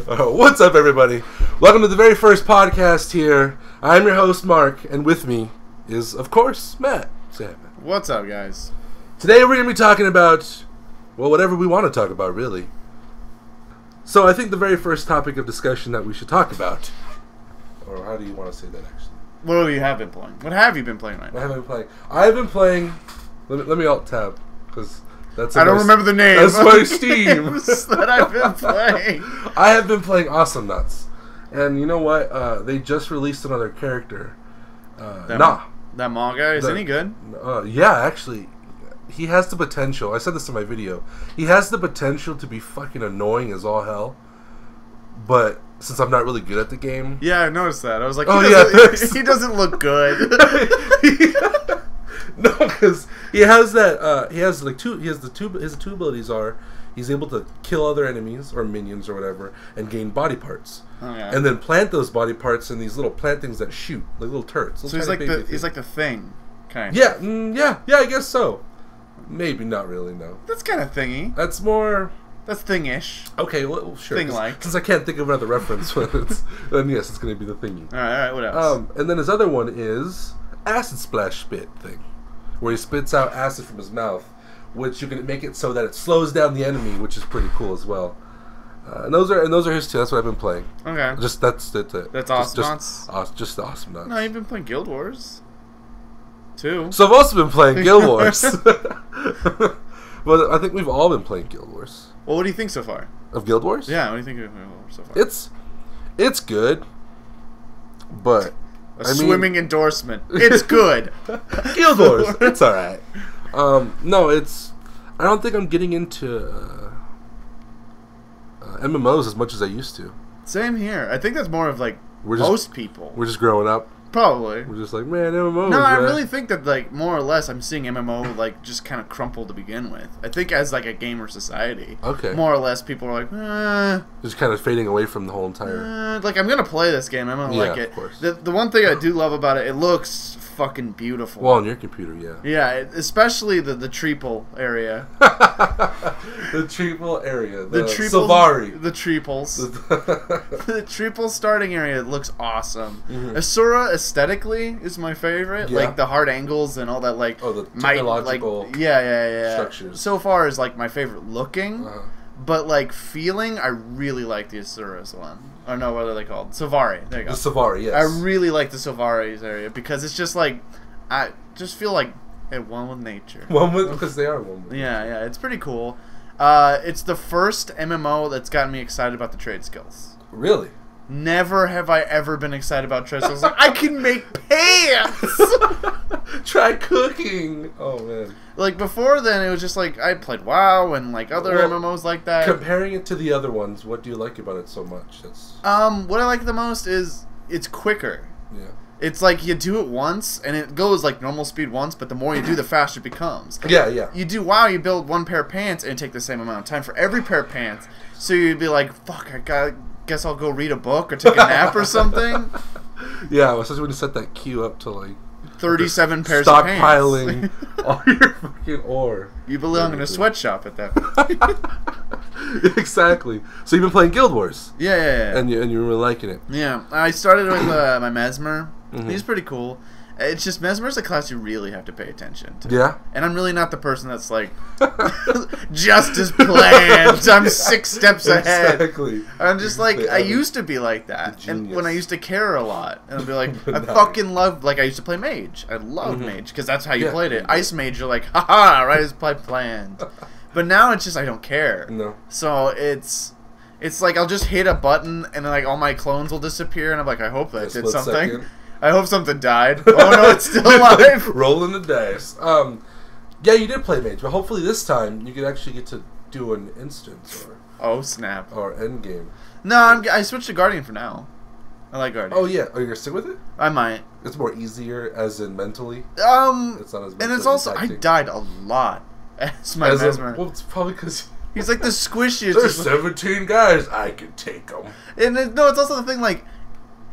What's up, everybody? Welcome to the very first podcast here. I'm your host, Mark, and with me is, of course, Matt. Say hi, Matt. What's up, guys? Today we're going to be talking about, well, whatever we want to talk about, really. So I think the very first topic of discussion that we should talk about, or how do you want to say that, actually? What have you been playing? What have you been playing right now? What have I been playing? I've been playing... Let me alt-tab, because... I don't remember the name. That's my Steam. That I've been playing. I have been playing Awesomenauts. And you know what? They just released another character. That Maw guy? Is any good? Yeah, actually. He has the potential. I said this in my video. He has the potential to be fucking annoying as all hell. But since I'm not really good at the game... Yeah, I noticed that. I was like, he doesn't look good. No, because he has that. He has like two. His two abilities are he's able to kill other enemies or minions or whatever and gain body parts, and then plant those body parts in these little plant things that shoot like little turrets. So he's like the thing, kind of. Yeah, yeah. I guess so. Maybe not really. No. That's kind of thingy. That's more. That's thing-ish. Okay, well, sure. Thing-like. Since I can't think of another reference, then yes, it's going to be the thingy. All right. What else? And then his other one is acid splash spit thing, where he spits out acid from his mouth, which you can make it so that it slows down the enemy, which is pretty cool as well. And those are his two. That's what I've been playing. Okay. That's it. That's Awesomenauts? Just the Awesomenauts. No, you've been playing Guild Wars, too. So I've also been playing Guild Wars. Well, I think we've all been playing Guild Wars. Well, what do you think so far? Of Guild Wars? Yeah, what do you think of Guild Wars so far? It's good, but... swimming endorsement. It's good. Guild Wars. It's alright. No, it's... I don't think I'm getting into MMOs as much as I used to. Same here. I think that's more of like most people. We're just growing up. Probably. We're just like, man, MMOs. No, I man. really think that like more or less I'm seeing MMO like just kind of crumple to begin with. I think as like a gamer society. Okay. More or less people are like, just kind of fading away from the whole entire... like, I'm going to play this game. I'm going to like it. Of course. The one thing I do love about it, it looks fucking beautiful. Well, on your computer, yeah. Yeah, especially the triple area. The triple area. The Savari. The triples. The triple starting area looks awesome. Mm-hmm. Asura aesthetically is my favorite. Yeah. Like the hard angles and all that like... Oh, the technological structures. So far is like my favorite looking. But like feeling, I really like the Asura's one. Or no, what are they called? Savari. There you go. The Savari, yes. I really like the Savari's area because it's just like... I just feel like at one with nature. Because they are one with nature. Yeah, it's pretty cool. It's the first MMO that's gotten me excited about the trade skills. Really? Never have I ever been excited about trade skills. Like, I can make pants! Try cooking! Oh, man. Like, before then, it was just like, I played WoW and, like, other MMOs like that. Comparing it to the other ones, what do you like about it so much? What I like the most is it's quicker. Yeah. It's like you do it once, and it goes like normal speed once, but the more you do, the faster it becomes. Yeah. You do WoW, you build one pair of pants, and it take the same amount of time for every pair of pants. So you'd be like, fuck, guess I'll go read a book or take a nap or something. Yeah, especially when you set that queue up to like 37 pairs of pants. Stockpiling all your fucking ore. You belong in a sweatshop at that point. Exactly. So you've been playing Guild Wars. Yeah. And you're really liking it. Yeah. I started with my Mesmer. Mm-hmm. He's pretty cool. It's just Mesmer's a class you really have to pay attention to. Yeah. And I'm really not the person that's like, just as planned. I'm 6 steps ahead. Exactly. I'm just like, I used to be like that. And when I used to care a lot. And I'd be like, I fucking love, like I used to play Mage. I loved Mage because that's how you played it. Ice Mage, you're like, haha, right as planned. But now it's just, I don't care. No. So it's like I'll just hit a button and then like all my clones will disappear. And I'm like, I hope that did something. Second. I hope something died. Oh no, it's still alive. Rolling the dice. Yeah, you did play Mage, but hopefully this time you could actually get to do an instance or... Oh snap! Or endgame. No, I switched to Guardian for now. I like Guardian. Oh yeah, you're gonna stick with it? I might. It's more easier, as in mentally. It's not as mentally and it's also impacting. I died a lot as my Mesmer. Well, it's probably because he's like the squishiest. There's 17 guys. I can take them. And no, it's also the thing like.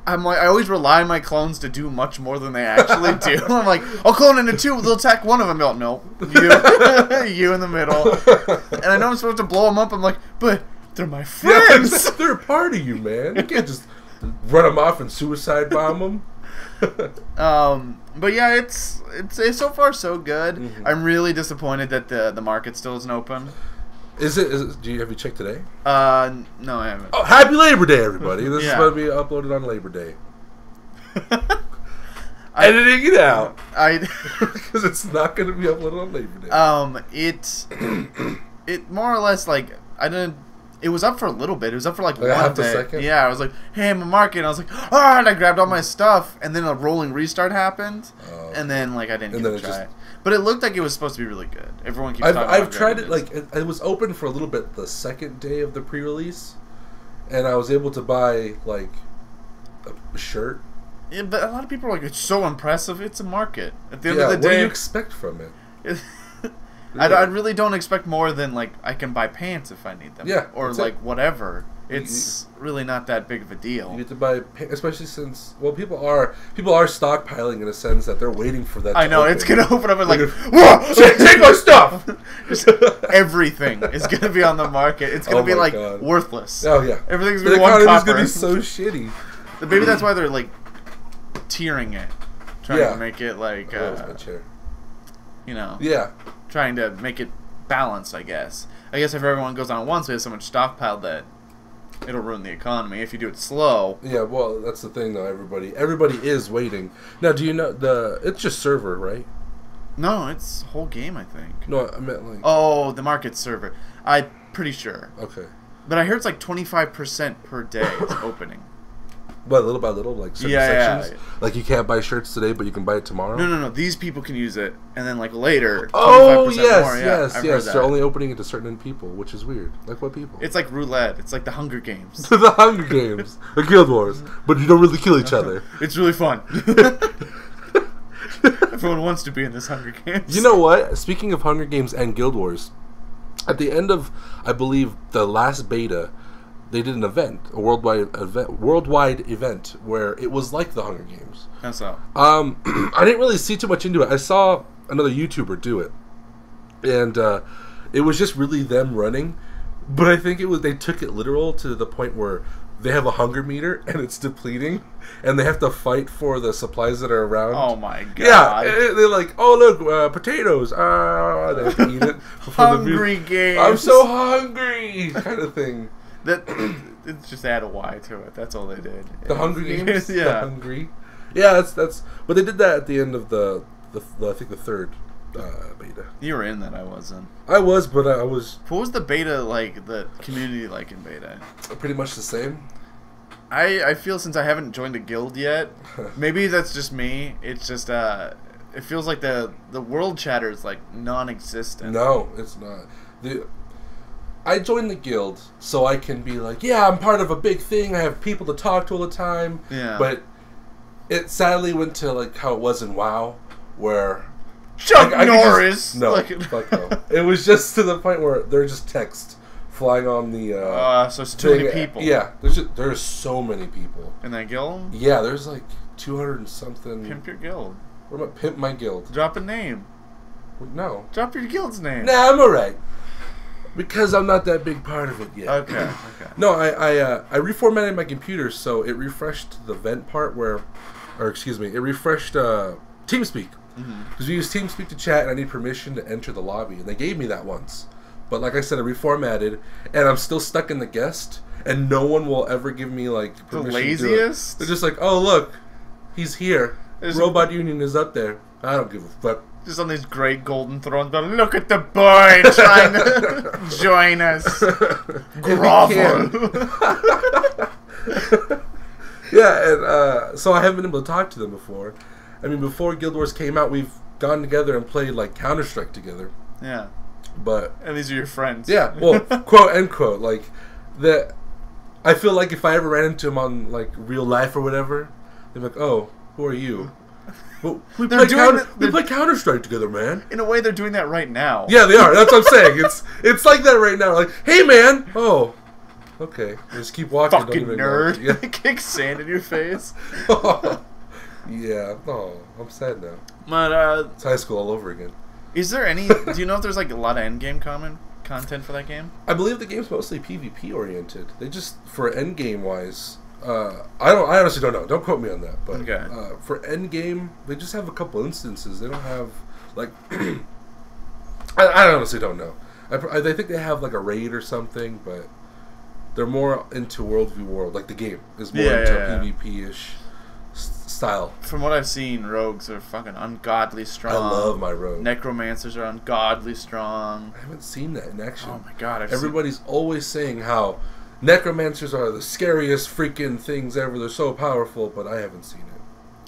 I'm like, I always rely on my clones to do much more than they actually do. I'm like, I'll clone into 2, they'll attack one of them. They'll no, you in the middle. And I know I'm supposed to blow them up. I'm like, but they're my friends. Yeah, they're a part of you, man. You can't just run them off and suicide bomb them. But yeah, it's so far so good. I'm really disappointed that the market still isn't open. Have you checked today? No, I haven't. Oh, happy Labor Day, everybody! This is going to be uploaded on Labor Day. Editing it out, because it's not going to be uploaded on Labor Day. It more or less like I didn't. It was up for a little bit. It was up for like one half day. a second? Yeah, I was like, "Hey, I'm a market." And I was like, "Ah!" And I grabbed all my stuff, and then a rolling restart happened, and then like I didn't get to try it. But it looked like it was supposed to be really good. Everyone keeps talking about it. I've tried it. Like it was open for a little bit the second day of the pre-release, and I was able to buy like a shirt. Yeah, but a lot of people are like, "It's so impressive." It's a market. At the end of the day, what do you expect from it? I really don't expect more than like I can buy pants if I need them. Yeah, or like whatever. It's really not that big of a deal. You get to buy, especially since people are stockpiling in a sense that they're waiting for that. I know it's gonna open up and like, whoa, take my stuff. Just everything is gonna be on the market. It's gonna be like worthless. Oh yeah, everything's gonna be one copper. Gonna be so shitty. Maybe that's why they're like tiering it, trying to make it like, my chair. You know, trying to make it balanced. I guess if everyone goes on at once, we have so much stockpiled that it'll ruin the economy. If you do it slow. Yeah, well, that's the thing though. Everybody is waiting. Now, do you know it's just server, right? No, it's whole game, I think. No, I meant like... Oh, the market server. I'm pretty sure. Okay. But I heard it's like 25% per day it's opening. What, little by little? Like certain sections? Yeah. Like you can't buy shirts today, but you can buy it tomorrow? No. These people can use it, and then like later, 25% more. Yes. They're only opening it to certain people, which is weird. Like what people? It's like roulette. It's like the Hunger Games. The Hunger Games. The Guild Wars. But you don't really kill each other. It's really fun. Everyone wants to be in this Hunger Games. You know what? Speaking of Hunger Games and Guild Wars, at the end of, I believe, the last beta, they did an event, a worldwide event, where it was like the Hunger Games. That's so. I didn't really see too much into it. I saw another YouTuber do it, and it was just really them running. But I think they took it literal to the point where they have a hunger meter and it's depleting, and they have to fight for the supplies that are around. Oh my god! Yeah, they're like, oh look, potatoes. They have to eat it. Hungry Games. I'm so hungry, kind of thing. It's just add a Y to it. That's all they did. The Hunger Games. Yeah. The Hungry. Yeah, that's. But they did that at the end of the I think the third beta. You were in that. I wasn't. I was, but I was. What was the beta like? The community like in beta? Pretty much the same. I feel since I haven't joined a guild yet, maybe that's just me. It's just it feels like the world chatter is like non-existent. No, it's not. I joined the guild so I can be like, yeah, I'm part of a big thing. I have people to talk to all the time. Yeah. But it sadly went to like how it was in WoW, where Chuck Norris. Fuck no. It was just to the point where there's just text flying on the. So it's too many people. Yeah, there's so many people in that guild. Yeah, there's like 200 and something. Pimp your guild. What about pimp my guild? Drop a name. No. Drop your guild's name. Nah, I'm alright. Because I'm not that big part of it yet. Okay. No, I reformatted my computer so it refreshed the vent part it refreshed TeamSpeak. Because we use TeamSpeak to chat and I need permission to enter the lobby. And they gave me that once. But like I said, I reformatted and I'm still stuck in the guest and no one will ever give me like permission. The laziest? To do it. They're just like, oh look, he's here. RobotUnion is up there. I don't give a fuck. Just on these great golden thrones, but look at the boy trying to join us. Grovel. Yeah, and so I haven't been able to talk to them before. I mean, before Guild Wars came out, we've gone together and played like Counter-Strike together. Yeah. And these are your friends. Yeah. Well, quote unquote, like I feel like if I ever ran into them on like real life or whatever, they're like, "Oh, who are you?" Well, we play Counter-Strike together, man. In a way, they're doing that right now. Yeah, they are. That's what I'm saying. It's like that right now. Like, hey, man. Oh, okay. Just keep walking. Fucking nerd. Yeah. Kick sand in your face. Yeah. Oh, I'm sad now. But it's high school all over again. Is there any? Do you know if there's like a lot of endgame content for that game? I believe the game's mostly PvP oriented. They just for endgame wise. I honestly don't know. Don't quote me on that. But okay. For endgame, they just have a couple instances. They don't have like. I honestly don't know. I think they have like a raid or something, but they're more into World v World. Like the game is more into PvP-ish style. From what I've seen, rogues are fucking ungodly strong. I love my rogue. Necromancers are ungodly strong. I haven't seen that in action. Oh my god! Everybody's always saying how necromancers are the scariest freaking things ever. They're so powerful, but I haven't seen it.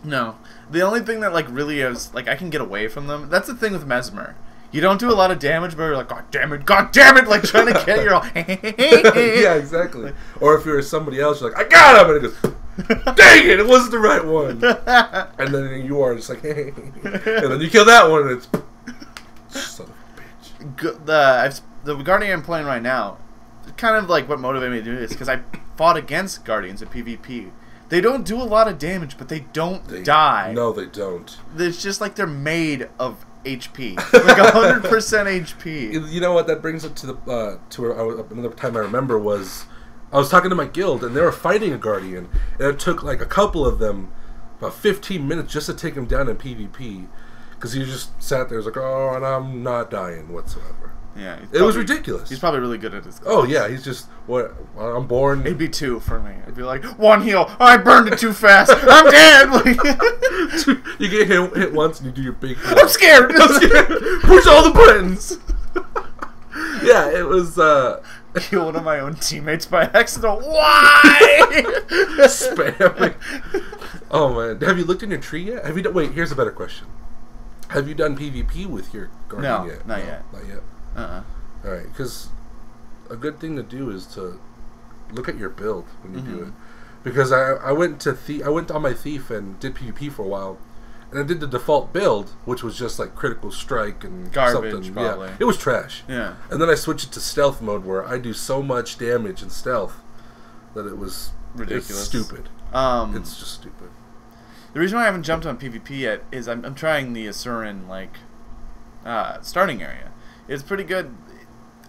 No, the only thing that like really is like I can get away from them. That's the thing with Mesmer. You don't do a lot of damage, but you're like, God damn it, like trying to get your all. Yeah, exactly. Or if you're somebody else, you're like, I got him, and it goes, dang it wasn't the right one. And then you are just like, hey, and then you kill that one, and it's son of a bitch. The Guardian I'm playing right now, kind of like what motivated me to do this, because I fought against Guardians in PvP. They don't do a lot of damage, but they don't die. No, they don't. It's just like they're made of HP, like 100% HP. You know what? That brings it to the another time I remember was I was talking to my guild and they were fighting a Guardian, and it took like a couple of them about 15 minutes just to take him down in PvP because he just sat there, was like, oh, and I'm not dying whatsoever. Yeah, it was ridiculous. He's probably really good at his class. Oh yeah, he's just I'm born. It'd be 2 for me. It'd be like 1 heal. Oh, I burned it too fast. I'm dead. You get hit once and you do your big. I'm scared. Push all the buttons. Yeah, it was. Kill one of my own teammates by accident. Why? Spamming. Oh man, have you looked in your tree yet? Have you done? Wait, here's a better question. Have you done PvP with your Guardian yet? Not yet. Not yet. Alright, because a good thing to do is to look at your build when you do it. Because I went on my Thief and did PvP for a while, and I did the default build, which was just like critical strike and garbage, something. probably. Yeah, it was trash. Yeah. And then I switched it to stealth mode, where I do so much damage in stealth that it was ridiculous. It's stupid. It's just stupid. The reason why I haven't jumped on PvP yet is I'm trying the Asuran starting area. It's pretty good.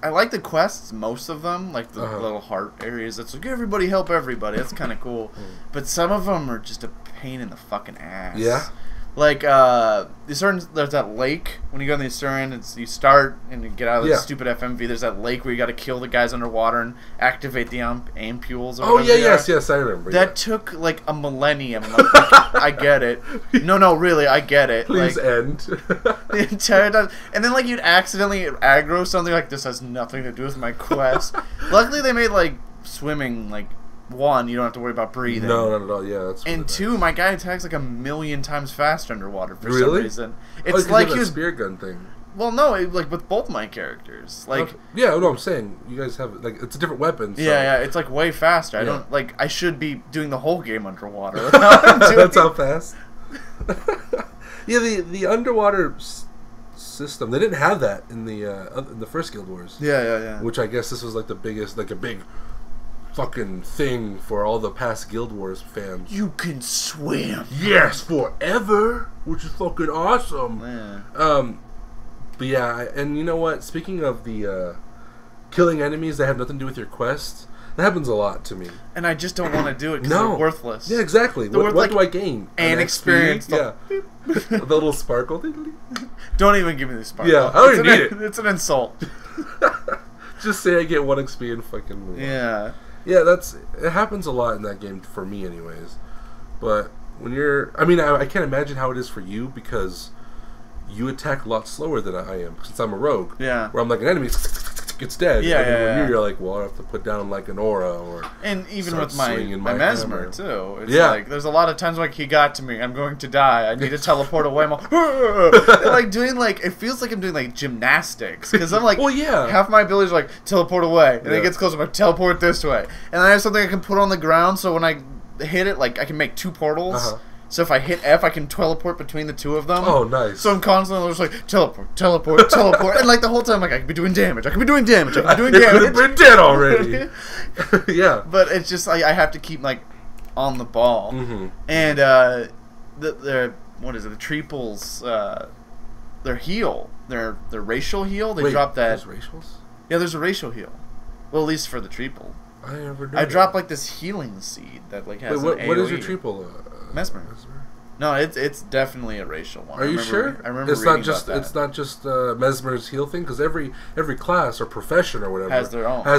I like the quests, most of them, like the little heart areas. That's like, everybody help everybody. That's kind of cool. But some of them are just a pain in the fucking ass. Yeah? Like, there's that lake. When you go in the Asuran, you start and you get out of the stupid FMV. There's that lake where you got to kill the guys underwater and activate the ampules. Oh, yeah, yes, I remember. That took, like, a millennium. Like, I get it. No, really, I get it. Please end. The entire time. And then, like, you'd accidentally aggro something like, this has nothing to do with my quest. Luckily, they made, like, swimming, like, 1, you don't have to worry about breathing. No, not at all. Yeah, that's. And 2, my guy attacks like 1,000,000 times faster underwater for some reason. It's like he was spear gun thing. Well, no, like with both my characters, like yeah, no, I'm saying you guys have like it's a different weapon. So. Yeah, it's like way faster. I don't like. I should be doing the whole game underwater. That's how fast. Yeah, the underwater system. They didn't have that in the first Guild Wars. Yeah. Which I guess this was like the biggest, like a big fucking thing for all the past Guild Wars fans. You can swim. Yes, forever, which is fucking awesome. Man. But yeah, and you know what? Speaking of the killing enemies that have nothing to do with your quest, that happens a lot to me. And I just don't want to do it because they're worthless. Yeah, exactly. What do I gain? An experience. Yeah. The little sparkle. Don't even give me the sparkle. Yeah, I don't even need it. It's an insult. Just say I get 1 XP and fucking move on. Yeah. Yeah, it happens a lot in that game for me anyways. But when you're... I mean, I can't imagine how it is for you because you attack a lot slower than I am since I'm a rogue. Yeah. Where I'm like an enemy gets dead. Yeah, and when you're like, well, I have to put down like an aura or... And even with my Mesmer, hammer. too. It's like, there's a lot of times like, he got to me, I'm going to die, I need to teleport away. I'm like, doing like, it feels like I'm doing like gymnastics. Because I'm like, well, yeah. Half my abilities are like, teleport away. And then it gets closer, I'm like, teleport this way. And then I have something I can put on the ground, so when I hit it, like, I can make 2 portals. So if I hit F, I can teleport between the two of them. Oh, nice. So I'm constantly just like, teleport, teleport, teleport. And like the whole time, like, I could be doing damage. I could be doing damage. I could be doing damage. It could have been dead already. Yeah. But it's just like, I have to keep, like, on the ball. And the what is it? The Treeples, their heal, their racial heal, they drop that. There's racials? Yeah, there's a racial heal. Well, at least for the Treeple. I never knew. I dropped like this healing seed that like has. Wait, what is your Treeple? Mesmer. No, it's definitely a racial one. Are you sure? I remember it's reading not just about that. it's not just Mesmer's heal thing, because every class or profession or whatever has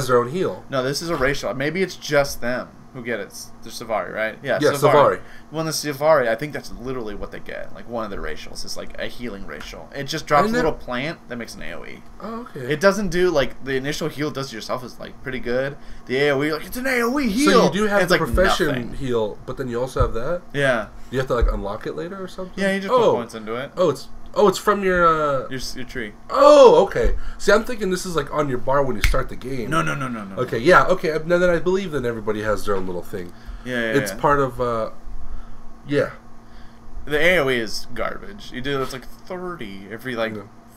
their own heal. No, this is a racial. Maybe it's just them who get it. They're Savari, right? Yeah, Savari. When the Savari, I think that's literally what they get. Like one of their racials is like a healing racial. It just drops a little plant that makes an AoE. Oh, okay. It doesn't do like the initial heal it does to yourself is like pretty good. The AoE, like it's an AoE heal. So you do have the like profession nothing. Heal, but then you also have that. Yeah. You have to like unlock it later or something. Yeah, you just put points into it. It's from your tree. Oh, okay. See, I'm thinking this is like on your bar when you start the game. No. Okay, yeah, okay. Now then I believe then everybody has their own little thing. Yeah. It's part of yeah. The AoE is garbage. You do it's like 30 every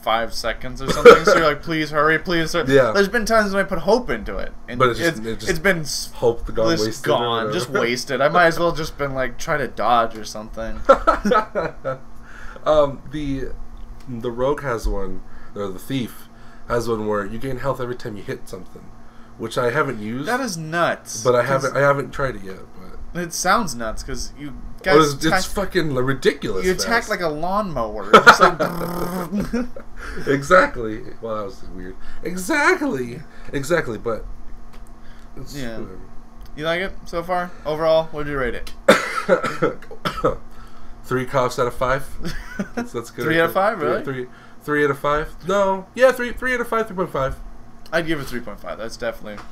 5 seconds or something. So you're like, please hurry, please hurry. Yeah. There's been times when I put hope into it, and but it's been hope wasted. Gone, just wasted. I might as well just been like try to dodge or something. The rogue has one, or the thief has one where you gain health every time you hit something, which I haven't used. That is nuts. But I haven't tried it yet. But it sounds nuts because you guys. It's fucking ridiculous. You attack like a lawnmower. Just like exactly. Well, that was weird. Exactly. But yeah. You like it so far? Overall, what did you rate it? 3 coughs out of 5. That's good. 3 out of 5, really? 3 out of 5. No, yeah, 3 out of 5, 3.5. I'd give it 3.5. That's definitely.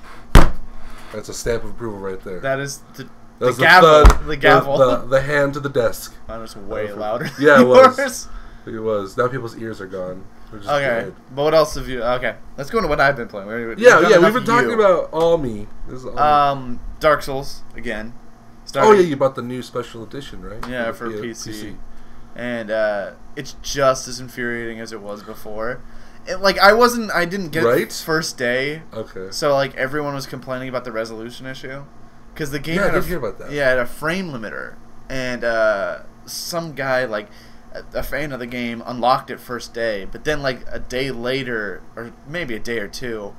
That's a stamp of approval right there. That is the gavel. The gavel. The hand to the desk. Mine was way louder. Yeah, it was. It was. Now people's ears are gone. Okay, dead. But what else have you? Okay, let's go into what I've been playing. We've been talking about all me. This is all me. Dark Souls again. Oh yeah, you bought the new special edition, right? Yeah, for PC. And it's just as infuriating as it was before. I didn't get it first day. Okay. So like everyone was complaining about the resolution issue, because the game I did hear about that. Yeah, had a frame limiter, and some guy like a fan of the game unlocked it first day, but then like a day later, or maybe a day or two,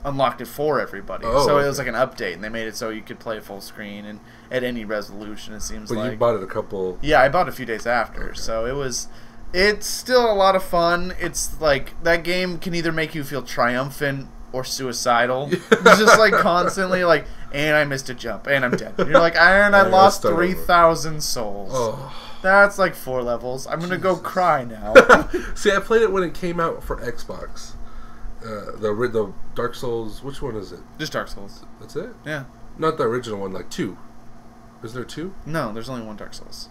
unlocked it for everybody. So it was like an update, and they made it so you could play full screen and at any resolution. It seems like. But you bought it a couple. Yeah, I bought it a few days after, so it was. It's still a lot of fun. It's like that game can either make you feel triumphant or suicidal. It's just like constantly like, and I missed a jump, and I'm dead. You're like, I lost 3,000 souls. Oh. That's like 4 levels. I'm gonna go cry now. See, I played it when it came out for Xbox. The Dark Souls. Which one is it? Just Dark Souls. That's it? Yeah. Not the original one. Like 2. Is there 2? No, there's only 1 Dark Souls.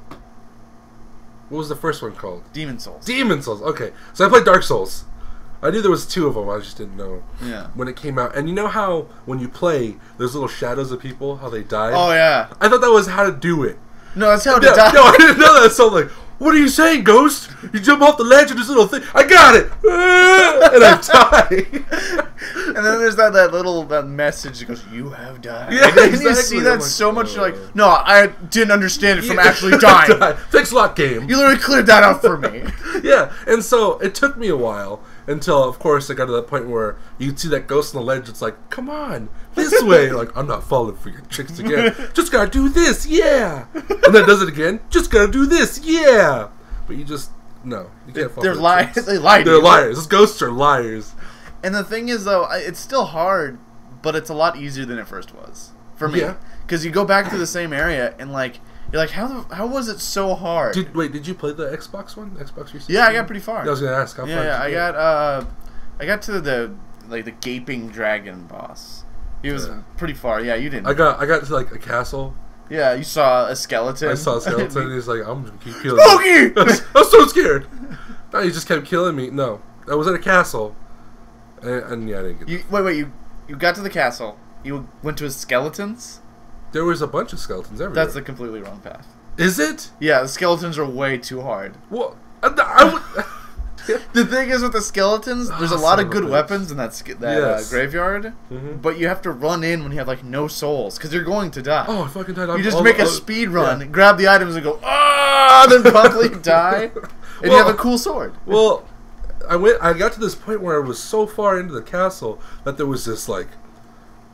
What was the first one called? Demon Souls. Demon Souls. Okay, so I played Dark Souls. I knew there was 2 of them. I just didn't know. Yeah. When it came out, and you know how when you play, there's little shadows of people, how they died. Oh yeah. I thought that was how to do it. No, that's how to die. No, I didn't know that. So I'm like, what are you saying, Ghost? You jump off the ledge and this little thing. I got it, and I die. And then there's that little message that goes, "You have died." Yeah, and exactly. you see that so much. You're like, no, I didn't understand it from actually dying. Thanks a lot, game. You literally cleared that up for me. Yeah, and so it took me a while until, of course, I got to that point where you'd see that ghost on the ledge. It's like, come on, this way. Like, I'm not falling for your tricks again. Just gotta do this, yeah. And then does it again. Just gotta do this, yeah. But you just you can't fall. They're liars. They lie. They're liars. Those ghosts are liars. And the thing is, though, it's still hard, but it's a lot easier than it first was for me. Yeah. Because you go back to the same area and like. You're like, how was it so hard? Did you play the Xbox one? Xbox 360? Yeah, I got pretty far. I was gonna ask how far. Yeah, I got to the gaping dragon boss. He was pretty far. Yeah, you didn't. I got to like a castle. Yeah, you saw a skeleton. I saw a skeleton. And he's like, I'm gonna keep killing Smokey! I'm so scared. No, he just kept killing me. No, I was at a castle, and yeah, I didn't get. Wait, you got to the castle. You went to his skeletons. There was a bunch of skeletons everywhere. That's the completely wrong path. Is it? Yeah, the skeletons are way too hard. Well, I would... The thing is with the skeletons, there's a lot of good weapons in that graveyard, but you have to run in when you have like no souls because you're going to die. Oh, I fucking died. You just make a speed run, grab the items, and go then promptly die, and you have a cool sword. Well, I got to this point where I was so far into the castle that there was this like,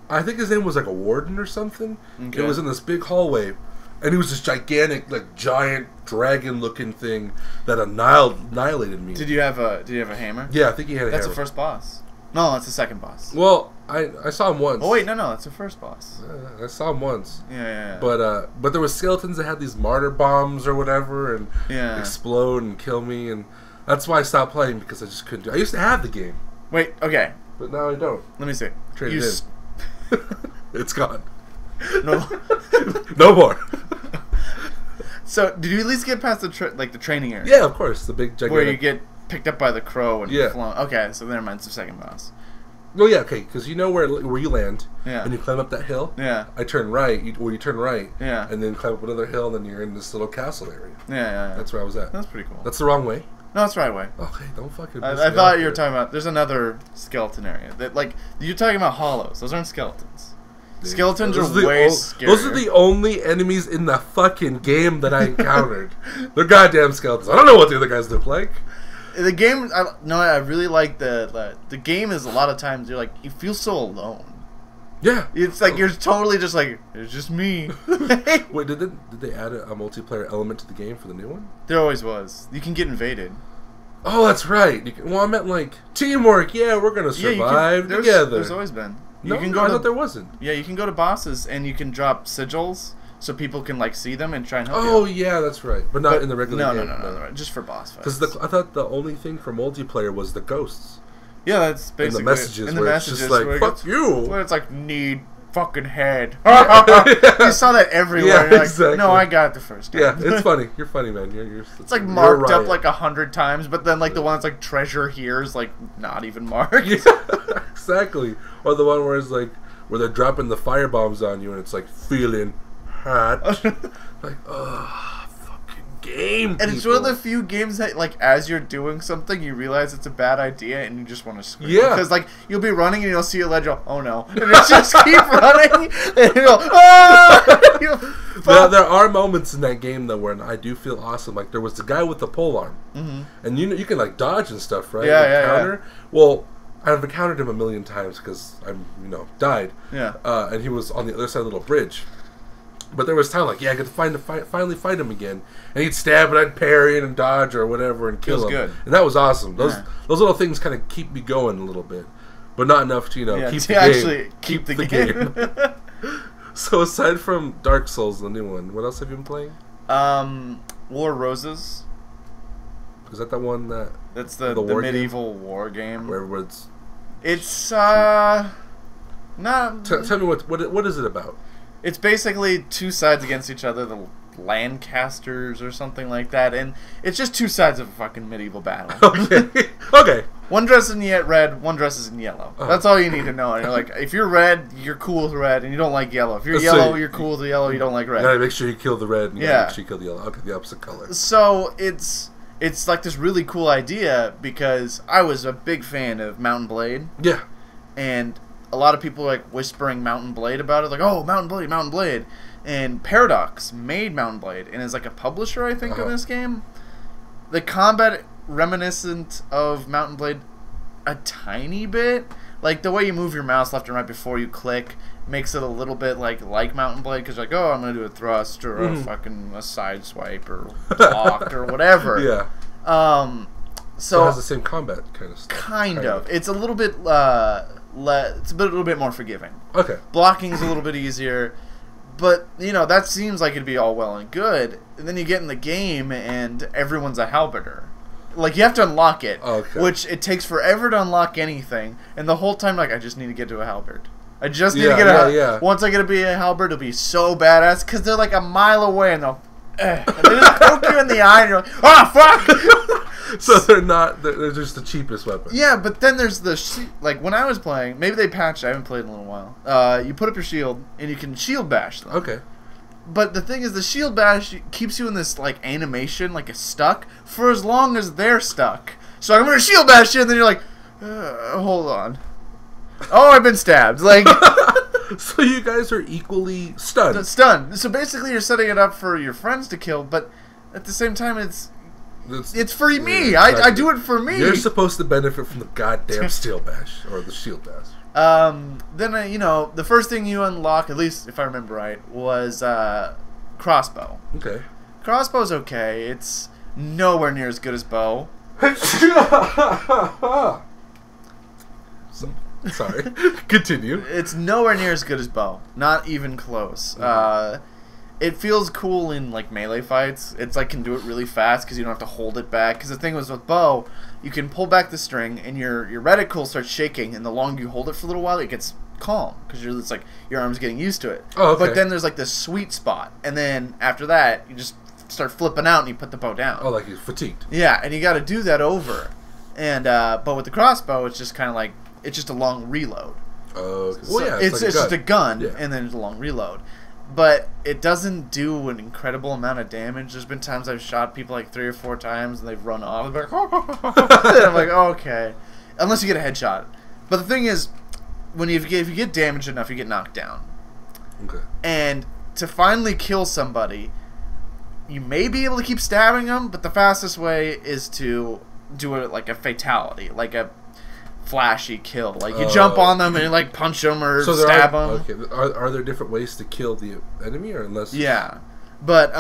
I think his name was like a warden or something. Okay. It was in this big hallway. And he was this gigantic, like giant dragon-looking thing that annihilated me. Did you have a hammer? Yeah, I think he had a hammer. That's the first boss. No, that's the second boss. Well, I saw him once. Oh wait, no, that's the first boss. I saw him once. Yeah. But there was skeletons that had these martyr bombs or whatever and explode and kill me, and that's why I stopped playing because I just couldn't do it. I used to have the game. Wait, okay. But now I don't. Let me see. Traded in. It's gone. No. No more. So, did you at least get past the training area? Yeah, of course. The big gigantic... Where you get picked up by the crow and flown. Okay, so never mind. It's the second boss. Oh yeah, okay. Because you know where you land. Yeah. And you climb up that hill. Yeah. I turn right. You turn right. Yeah. And then climb up another hill, and then you're in this little castle area. Yeah. That's where I was at. That's pretty cool. That's the wrong way. No, that's the right way. Okay, don't fucking. I thought you were talking about. There's another skeleton area that you're talking about hollows. Those aren't skeletons. Skeletons are way scarier. Those are the only enemies in the fucking game that I encountered. They're goddamn skeletons. I don't know what the other guys look like. The game, I really like the game is a lot of times you feel so alone. Yeah. It's like you're totally just like, it's just me. Wait, did they add a multiplayer element to the game for the new one? There always was. You can get invaded. Oh, that's right. I meant like teamwork. Yeah, we're gonna survive together. There's always been. I thought there wasn't. Yeah, you can go to bosses and you can drop sigils so people can see them and try and help you. Oh yeah, that's right. But not in the regular game. No. Just for boss fights. Because I thought the only thing for multiplayer was the ghosts. Yeah, that's basically in the messages. Where it's just like fuck you. Where it's like need fucking head. You saw that everywhere. Yeah, exactly. No, I got it the first time. Yeah, it's funny. You're funny, man. It's like marked up like 100 times, but then the one that's like treasure here is like not even marked. Yeah, exactly. Or the one where it's like where they're dropping the fire bombs on you and it's like feeling hot. Like, fucking game. And it's one of the few games that as you're doing something you realize it's a bad idea and you just want to scream. Yeah. Because you'll be running and you'll see a ledge, oh no. And it's just keep running and you'll there are moments in that game though where I do feel awesome. Like there was the guy with the polearm. And you can dodge and stuff, right? Yeah. Well, I've encountered him a million times because I'm, died. Yeah. And he was on the other side of the little bridge. But there was time I get to finally fight him again. And he'd stab and I'd parry and dodge or whatever and kill him. Good. And that was awesome. Those little things kind of keep me going a little bit. But not enough to, actually keep the game. So aside from Dark Souls, the new one, what else have you been playing? War Roses. Is that the one that... That's the medieval war game. Where it's not... Tell me what is it about? It's basically two sides against each other, the Lancasters or something like that, and it's just two sides of a fucking medieval battle. Okay. One dresses in red, one dresses in yellow. That's all you need to know. And you're if you're red, you're cool with red, and you don't like yellow. If you're yellow, you're cool with the yellow, you don't like red. You gotta make sure you kill the red, and you gotta make sure you kill the yellow. Okay, the opposite color. So it's like this really cool idea because I was a big fan of Mount & Blade. Yeah. And a lot of people are whispering Mount & Blade about it, oh, Mount & Blade. And Paradox made Mount & Blade and is a publisher, I think, of this game. The combat reminiscent of Mount & Blade a tiny bit. The way you move your mouse left and right before you click makes it a little bit like Mount & Blade because oh, I'm going to do a thrust or a side swipe or block or whatever. Yeah. So it has the same combat kind of stuff. Kind of. It's a little bit it's a little bit more forgiving. Okay. Blocking's a little bit easier. But, that seems like it'd be all well and good. And then you get in the game and everyone's a halberder. You have to unlock it. Okay. Which it takes forever to unlock anything. And the whole time, I just need to get to a halberd. I just need to get a halberd. Once I get to be a halberd, it'll be so badass. Because they're a mile away and they'll... and they just poke you in the eye and you're like, fuck! So they're just the cheapest weapon. Yeah, but then there's when I was playing, maybe they patched it, I haven't played in a little while. You put up your shield, and you can shield bash them. Okay. But the thing is, the shield bash keeps you in this like animation, like it's stuck for as long as they're stuck. So I'm gonna shield bash you, and then you're like, hold on. Oh, I've been stabbed. Like, so you guys are equally stunned. Stunned. So basically, you're setting it up for your friends to kill, but at the same time, it's for me. Yeah, exactly. I do it for me. You're supposed to benefit from the goddamn steel bash or the shield bash. Then you know, the first thing you unlock, at least if I remember right, was crossbow. Okay. Crossbow's okay. It's nowhere near as good as bow. Sorry. Continue. It's nowhere near as good as bow. Not even close. It feels cool in like melee fights. It's like can do it really fast because you don't have to hold it back. Because the thing was with bow, you can pull back the string and your reticle starts shaking, and the longer you hold it for a little while, it gets calm because it's like your arm's getting used to it. Oh, okay. But then there's like this sweet spot, and then after that, you just start flipping out and you put the bow down. Oh, like you're fatigued. Yeah, and you got to do that over. And but with the crossbow, it's just kind of like it's just a long reload. Oh, well, yeah, it's just a gun, and then it's a long reload. But it doesn't do an incredible amount of damage. There's been times I've shot people like 3 or 4 times and they've run off. Like, and I'm like, okay, unless you get a headshot. But the thing is, if you get damaged enough, you get knocked down. Okay. And to finally kill somebody, you may be able to keep stabbing them, but the fastest way is to do it like a fatality, like a flashy kill. Like you jump on them and you like punch them or stab them. Okay. Are there different ways to kill the enemy, or unless? Yeah, but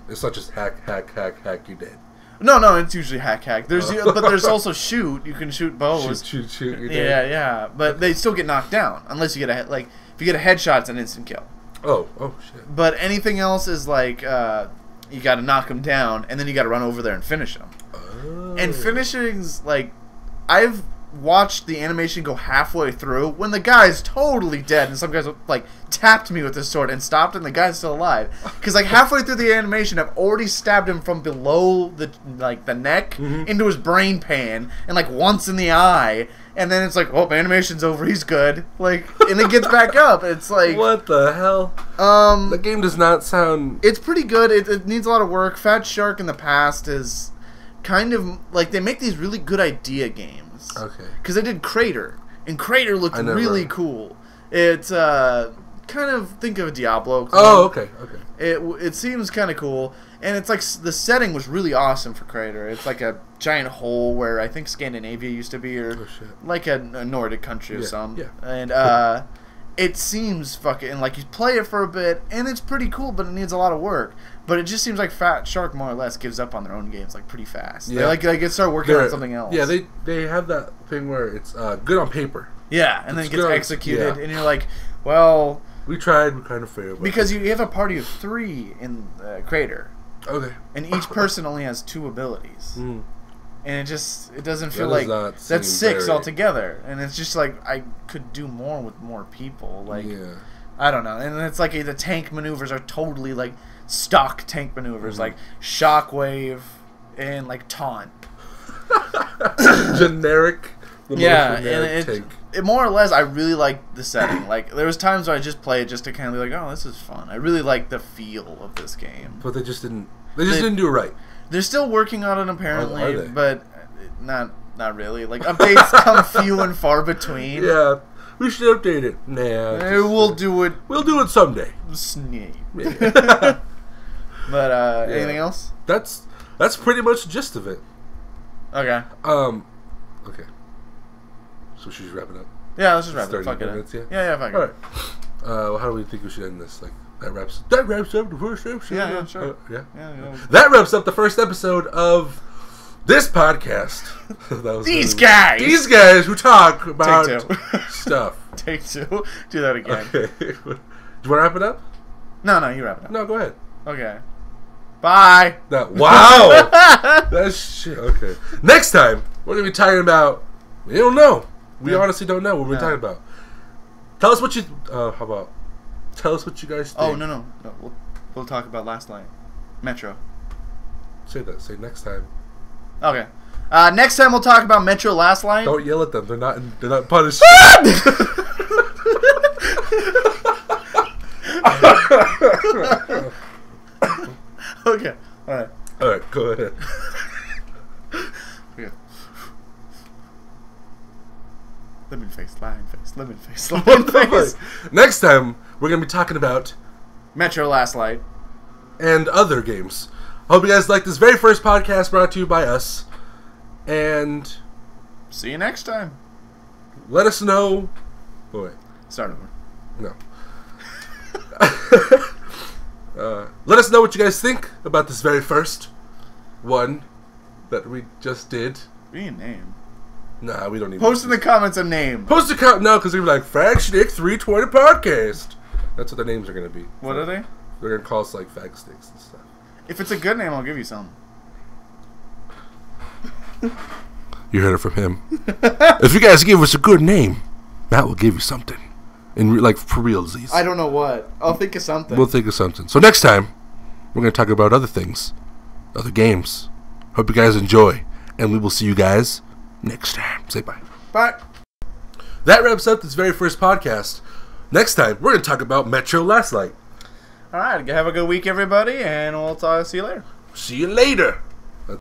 it's not just hack, you're dead. No, it's usually hack. There's but there's also shoot. You can shoot bows. Shoot. You're dead. Yeah. But they still get knocked down unless you get if you get a headshot, it's an instant kill. Oh shit. But anything else is like you got to knock them down and then you got to run over there and finish them. Oh. And finishing's like I've watched the animation go halfway through when the guy's totally dead, and some guys like tapped me with his sword and stopped, and the guy's still alive. Because like halfway through the animation, I've already stabbed him from below the neck into his brain pan, and like once in the eye, and then it's like, oh, animation's over, he's good. Like, and it gets back up. It's like, what the hell? The game does not sound. It's pretty good. It needs a lot of work. Fat Shark in the past is kind of like they make these really good idea games. Okay. Because they did Crater, and Crater looked really cool. It's kind of think of a Diablo. Oh, okay. It seems kind of cool, and it's like the setting was really awesome for Crater. It's like a giant hole where I think Scandinavia used to be, or like a Nordic country or something. Yeah. And it seems fucking like you play it for a bit, and it's pretty cool, but it needs a lot of work. But it just seems like Fat Shark more or less gives up on their own games like pretty fast. Yeah. They get start working on something else. Yeah, they have that thing where it's good on paper. Yeah, and then it gets executed, and you're like, well, we tried, we kind of failed. Because you have a party of 3 in Crater. Okay. And each person only has 2 abilities. And it doesn't feel like that's 6 altogether, and it's just like I could do more with more people. Like, I don't know, and it's like the tank maneuvers are totally like stock tank maneuvers, like shockwave and like taunt. Generic. It more or less, I really like the setting. Like, there was times where I just play it just to kind of be like, oh, this is fun. I really like the feel of this game. But they just didn't do it right. They're still working on it apparently, but not really. Like, updates come few and far between. Yeah, we should update it. Nah, we'll do it. We'll do it someday. Yeah. But anything else? That's pretty much the gist of it. Okay. Okay. So should we wrap it up? Yeah, let's just wrap it up. Fuck it. Yeah, fuck it. All right. Well, how do we think we should end this? Like, that wraps up the first episode. Yeah, sure. Yeah. That wraps up the first episode of this podcast. These guys who talk about stuff. Take 2. Do that again. Okay. Do you want to wrap it up? No, you wrap it up. No, go ahead. Okay. Bye. Wow. That's shit. Okay. Next time, we're going to be talking about... We don't know. We honestly don't know what we're talking about. Tell us what you... Tell us what you guys think. Oh, no. We'll talk about Last Light. Metro. Say that. Say next time. Okay. Next time we'll talk about Metro Last Light. Don't yell at them. They're not punished. Lemon face. Lemon face. Next time, we're going to be talking about Metro Last Light. And other games. Hope you guys like this very first podcast brought to you by us. And see you next time. Let us know. Oh, wait. Start over. No. Let us know what you guys think about this very first one that we just did. We need a name. Nah, we don't need. Post in the comments a name. Post a comment. No, because they're like Fagstick 320 Podcast. That's what the names are going to be. What are they? They're going to call us like Fagsticks and stuff. If it's a good name, I'll give you some. You heard it from him. If you guys give us a good name, Matt will give you something. Like for realsies. I don't know what. I'll think of something. We'll think of something. So next time, we're going to talk about other things. Other games. Hope you guys enjoy. And we will see you guys next time. Say bye. Bye. That wraps up this very first podcast. Next time, we're going to talk about Metro Last Light. Alright, have a good week, everybody, and we'll see you later. See you later.